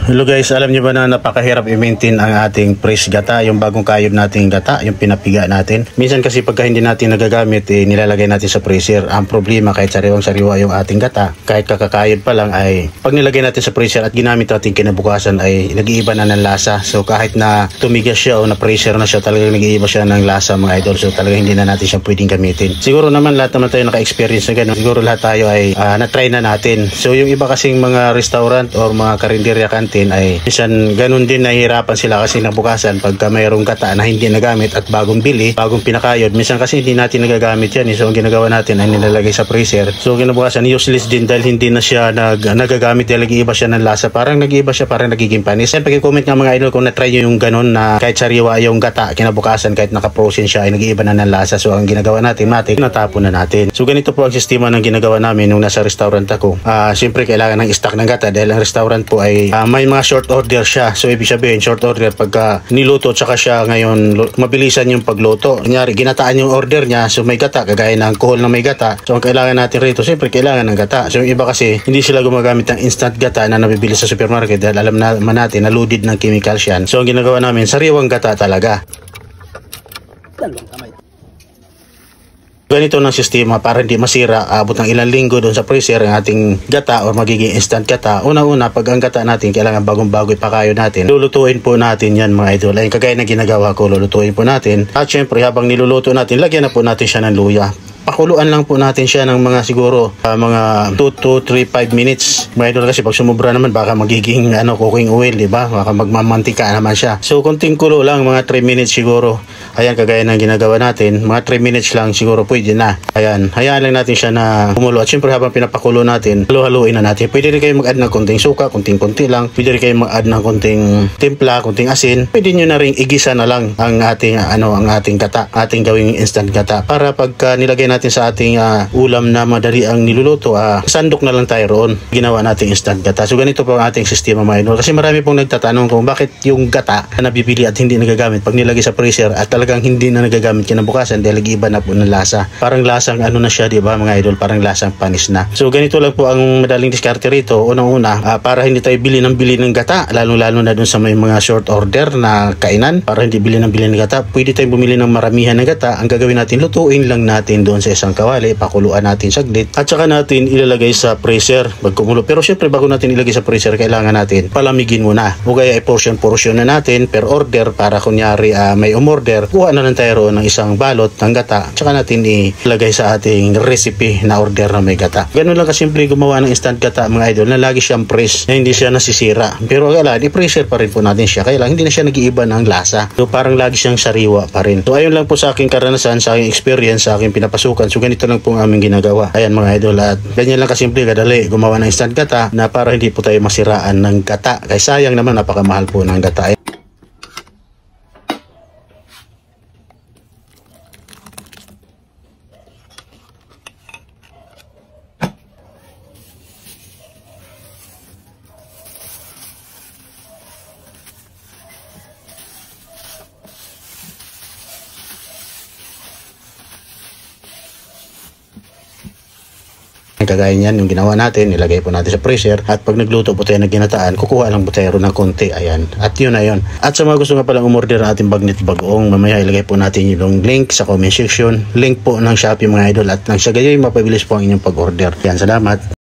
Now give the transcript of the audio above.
Hello guys, alam niyo ba na napakahirap i-maintain ang ating fresh gata, yung bagong kayod nating gata, yung pinapiga natin. Minsan kasi pagka hindi natin nagagamit, nilalagay natin sa freezer. Ang problema kahit sariwang-sariwa yung ating gata, kahit kakakayod pa lang ay pag nilagay natin sa freezer at ginamit natin kinabukasan ay nag-iiba na ng lasa. So kahit na tumigas siya o na freezer na siya, talagang nag-iiba siya ng lasa mga idol. So talagang hindi na natin siya pwedeng gamitin. Siguro naman lahat naman tayo naka-experience na gano'n. Siguro lahat tayo ay na-try na natin. So yung iba kasing mga restaurant or mga karinderya kantin ay minsan ganun din, nahihirapan sila kasi nabukasan pagka mayroong gata na hindi nagamit at bagong bili, bagong pinakayod. Minsan kasi hindi natin nagagamit yan. So ang ginagawa natin ay nilalagay sa freezer. So kinabukasan useless din dahil hindi na siya nagagamit dahil nag-iiba siya ng lasa. Parang nag-iiba siya, parang nagiging panis. Siyempre comment nga mga idol kung na-try nyo yung ganun na kahit sariwa yung gata, kinabukasan kahit naka-frozen siya ay nag-iiba na ng lasa. So ang ginagawa natin, natapon na natin. So ganito po ang sistema ng ginagawa namin nung nasa restaurant ako. Siyempre kailangan ng stock ng gata dahil ang restaurant po ay may mga short order siya. So ibig sabihin short order pagka niluto tsaka siya ngayon mabilisan yung pagluto. Kunyari ginataan yung order niya, so may gata kagaya ng kohol na may gata. So ang kailangan natin rito siyempre kailangan ng gata. So yung iba kasi hindi sila gumagamit ng instant gata na nabibili sa supermarket dahil alam naman natin na loaded ng chemicals yan. So ang ginagawa namin sariwang gata talaga. Ganito ng sistema para hindi masira, abot ng ilang linggo doon sa freezer ang ating gata o magiging instant gata. Una-una, pag ang gata natin kailangan bagong-bago ipakayo natin, lulutuin po natin yan mga idol. Ay kagaya na ginagawa ko, lulutuin po natin. At syempre habang niluluto natin, lagyan na po natin siya ng luya. Pakuluan lang po natin siya ng mga siguro mga 2 to 3, 5 minutes. Mga idol kasi pag sumubra naman baka magiging cooking oil, di ba? Baka magmamantika naman siya. So konting kulo lang, mga 3 minutes siguro. Ayan kagaya ng ginagawa natin, mga 3 minutes lang siguro pwede na. Ayan, hayaan lang natin siya na kumulo. At syempre habang pinapakulo natin, halu-haluin na natin. Pwede rin kayo mag-add ng konting suka, konting-konti lang. Pwede rin kayo mag-add ng konting timpla, konting asin. Pwede nyo na rin igisa na lang ang ating ang ating gata, ating gawing instant gata para pagka nilagay natin sa ating ulam na madali ang niluluto, sandok na lang tayo roon. Ginawa natin instant gata. So ganito po ang ating sistema mga idol. Kasi marami pong nagtatanong kung bakit yung gata na nabibili at hindi nagagamit pag nilagay sa freezer at talagang hindi na nagagamit kinabukasan dahil nag-iba na po ng lasa. Parang lasang na siya, di ba mga idol? Parang lasang panis na. So ganito lang po ang madaling diskarte rito. Unang-una, para hindi tayo bili ng gata, lalong-lalo na dun sa may mga short order na kainan, para hindi bili ng gata, pwede tayong bumili ng maramihan ng gata. Ang gagawin natin, lutuin lang natin doon sa isang kawali, pakuluan natin saglit at saka natin ilalagay sa freezer pag kumulo. Pero syempre bago natin ilagay sa freezer, kailangan natin palamigin muna. O kaya ay portion na natin per order para kunyari may umorder, kuha na lang tayo roon ng isang balot ng gata at saka natin ilagay sa ating recipe na order na may gata. Ganun lang kasimple gumawa ng instant gata mga idol na lagi siyang fresh, na hindi siya nasisira. Pero kailangan i-freezer pa rin po natin siya. Kailangan hindi na siya nag-iiba ng lasa. So parang lagi siyang sariwa pa rin. So ayun lang po sa aking karanasan, sa aking experience, sa aking pinapasukan. So ganito lang po ang aming ginagawa. Ayan mga idol, at ganyan lang kasimple kadali gumawa ng instant gata na para hindi po tayo masiraan ng gata. Kaya sayang naman, napakamahal po ng gata. Kagaya niyan yung ginawa natin, ilagay po natin sa freezer at pag nagluto po tayo ng ginataan, kukuha lang po tayo ng konti. Ayan, at yun na yun. At sa mga gusto nga palang umorder ng ating bagnet bagoong, mamaya ilagay po natin yung link sa comment section, link po ng Shopee mga idol, at nang sa gayon mapabilis po ang inyong pag-order. Yan, salamat.